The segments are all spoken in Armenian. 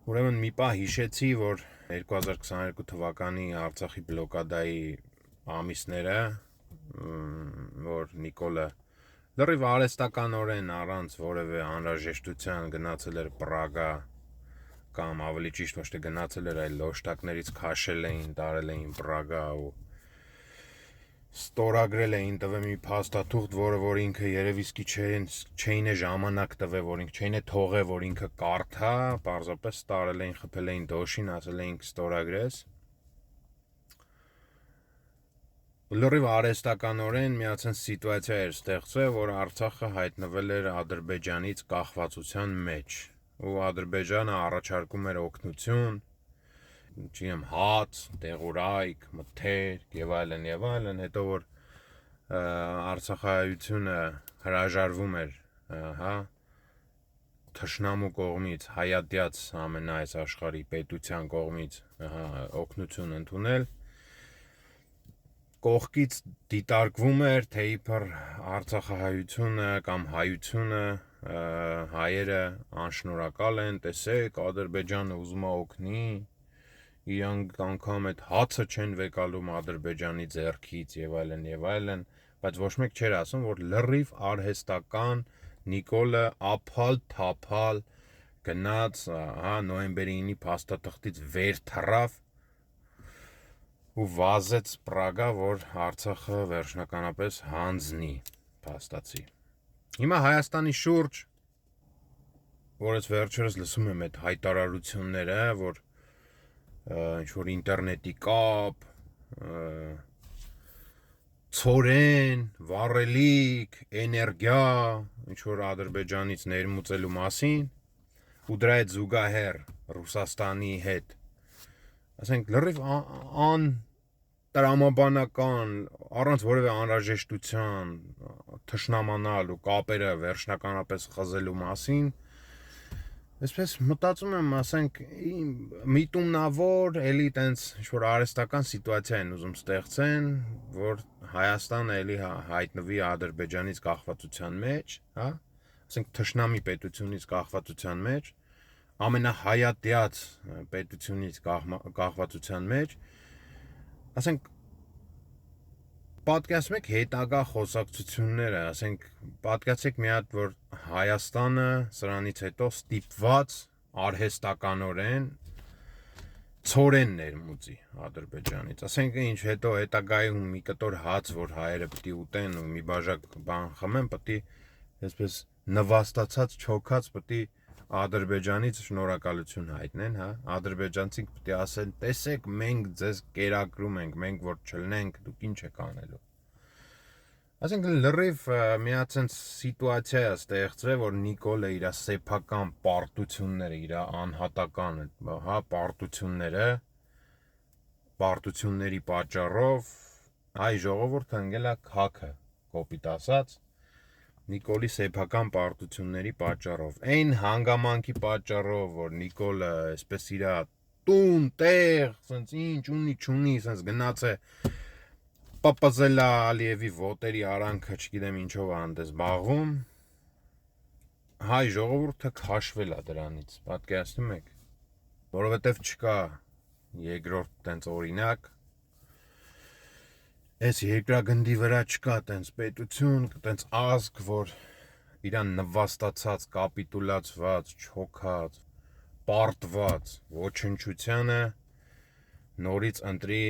Ուրեմն մի պահ հիշեցի, որ 2022 թվականի Արցախի բլոկադայի ամիսները, որ Նիկոլը լրիվ արհեստականորեն առանց որևէ անհրաժեշտության գնացել էր Պրագա կամ ավելի ճիշտ ոչ թե գնացել էր, այլ լոշտակներից քաշել էին, տարել էին Պրագա ու ստորագրել էին տվել մի փաստաթուղթ, որ ինքը երևի չէին է ժամանակ տվել, որ ինքը չէին է թողել, որ ինքը կարդա, պարզապես տարել էին, խփել էին դոշին, ասել էին ստորագրես։ Լրիվ արհեստականորեն միացած սիտուացիա էր ստեղծվել, որ Արցախը հայտնվել էր Ադրբեջանից կախվածության մեջ, ու Ադրբեջանը առաջարկում էր օգնություն, չգիտեմ, հաց, դեղորայք, մթերք եւ այլն, հետո որ Արցախայությունը հրաժարվում էր, թշնամու կողմից, հայատյաց ամենայս աշխարհի պետության կողմից օգնություն ընդունել, կողքից դիտարկվում էր, թե իբր Արցախահայությունը կամ հայությունը հայերը անշնորհակալ են, տեսեք, Ադրբեջանը ուզում է օգնի, իրանք անգամ այդ հացը չեն վեկալում Ադրբեջանի ձեռքից եւ այլն, բայց ոչ մեկ չէր ասում, որ լրիվ արհեստական Նիկոլը ափալ-թափալ գնաց, նոյեմբերի 9-ի փաստաթղթից վեր թռավ ու վազեց Պրագա, որ Արցախը վերջնականապես հանձնի, փաստացի։ Հիմա Հայաստանի շուրջ, որ ես վերջերս լսում եմ այդ հայտարարությունները, որ ինչ-որ ինտերնետի կապ, ցորեն, վառելիք, էներգիա, ինչ-որ Ադրբեջանից ներմուծելու մասին, ու դրա հետ զուգահեռ Ռուսաստանի հետ, ասենք լրիվ տրամաբանական, առանց որևէ անհրաժեշտության թշնամանալ ու կապերը վերջնականապես խզելու մասին, այսպես մտածում եմ, ասենք, միտումնավոր, էլի տենց ինչ-որ արհեստական սիտուացիա են ուզում ստեղծեն, որ Հայաստանը էլի հայտնվի Ադրբեջանից կախվածության մեջ, ասենք թշնամի պետությունից կախվածության մեջ, ամենահայատյաց պետությունից կախվածության մեջ, ասենք, պատկերացնում եք հետագա խոսակցությունները, ասենք, պատկերացրեք մի հատ, որ Հայաստանը սրանից հետո ստիպված արհեստականորեն ցորեն ներմուծի Ադրբեջանից, ասենք ինչ հետո հետագայում մի կտոր հաց, որ հայերը պետք է ուտեն ու մի բաժակ բան խմեն, պետք է այսպես նվաստացած, չոքած պետք է Ադրբեջանից շնորհակալություն հայտնեն, ադրբեջանցիք պետք է ասեն, տեսեք, մենք ձեզ կերակրում ենք, մենք որ չլնենք, դուք ինչ եք անելու։ Ասենք լրիվ միացած սիտուացիա է ստեղծվել, որ Նիկոլը իր սեփական պարտությունները, իր անհատական պարտությունների պատճառով հայ ժողովուրդը ընկել է քաքը, կոպիտ ասած, Նիկոլի սեփական պարտությունների պատճառով, այն հանգամանքի պատճառով, որ Նիկոլը այսպես իր տուն, տեղ, սենց ինչ ունի, չունի, սենց գնաց է պպզել է Ալիևի ոտերի արանքը, չգիտեմ ինչով է անտես բաղվում, հայ ժողովուրդը քաշվել է դրանից, պատկերացնում եք, որովհետև չկա երկրորդ տենց օրինակ, այս երկրագնդի վրա չկա տենց պետություն, տենց ազգ, որ իրան նվաստացած, կապիտուլացված, չոքած, պարտված ոչնչությանը նորից ընտրի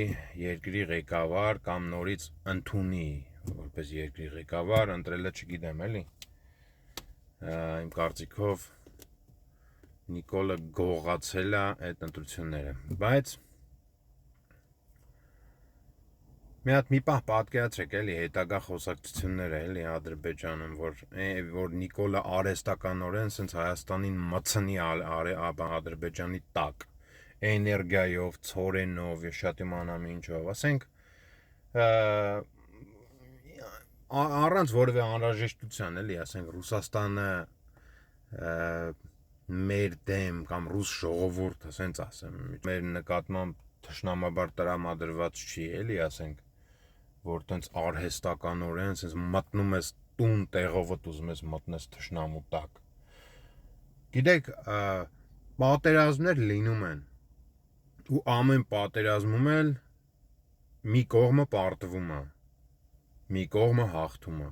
երկրի ղեկավար կամ նորից ընդունի որպես երկրի ղեկավար, ընտրելը չգիտեմ էլի, իմ կարծիքով Նիկոլը գողացել է այդ ընտրությունները, բայց մի պահ պատկերացրեք էլի հետագա խոսակցությունները էլի Ադրբեջանում, որ Նիկոլը արհեստականորեն սենց Հայաստանին մցնի Ադրբեջանի տակ, էներգիայով, ցորենով, եւ շատ իմանամ ինչով, ասենք առանց որևէ անհրաժեշտության էլի, ասենք Ռուսաստանը մեր դեմ կամ ռուս ժողովուրդը, ասենց ասեմ, մեր նկատմամբ թշնամաբար տրամադրված չի էլի, ասենք որ տենց արհեստականորեն սենց մտնում ես տուն տեղովդ ուզում ես մտնես թշնամու տակ։ Գիտեք, պատերազմներ լինում են ու ամեն պատերազմում էլ մի կողմը պարտվում է, մի կողմը հաղթում է։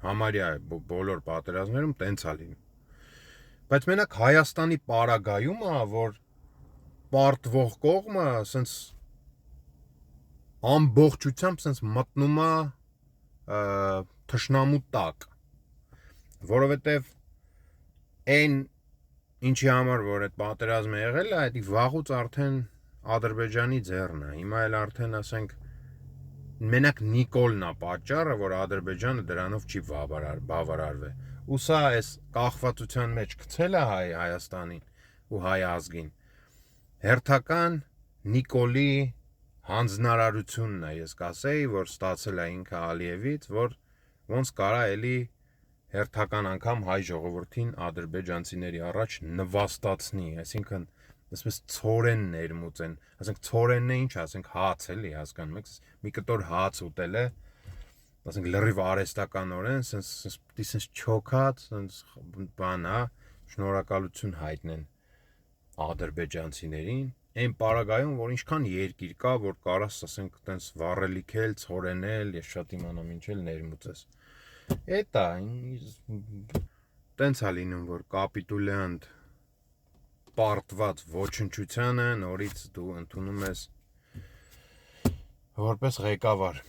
Համարյա բոլոր պատերազմներում տենց է լինում։ Բայց մենակ Հայաստանի պարագայում է, որ պարտվող կողմը սենց ամբողջությամբ սենց մտնում է թշնամու տակ, որովհետև այն ինչի համար որ այդ պատերազմը եղել է, դա վաղուց արդեն Ադրբեջանի ձեռն է։ Հիմա էլ արդեն ասենք մենակ Նիկոլն է պատճառը, որ Ադրբեջանը դրանով չի բավարարվել։ Ու սա այս կախվածության մեջ գցել է Հայաստանին ու հայ ազգին։ Հերթական Նիկոլի հանձնարարությունն է, ես կասեի, որ ստացել է ինքը Ալիևից, որ ոնց կարա էլի հերթական անգամ հայ ժողովրդին ադրբեջանցիների առաջ նվաստացնի, այսինքն ասես ցորեն ներմուծեն, ասենք ցորենն է ինչ, ասենք հաց էլի, հասկանում եք, մի կտոր հաց ուտել է, ասենք լրիվ արհեստականորեն, սենց չոքած, սենց բան, հա, շնորհակալություն հայտնեն ադրբեջանցիներին, այն պարագայում, որ ինչքան երկիր կա, որ կարաս, ասենք, տենց վառելիքել, ցորենել, ես շատ իմանամ ինչ էլ ներմուծես։ Էտա, տենց է լինում, որ կապիտուլյանտ պարտված ոչնչությանը նորից դու ընդունում ես որպես ղեկավար։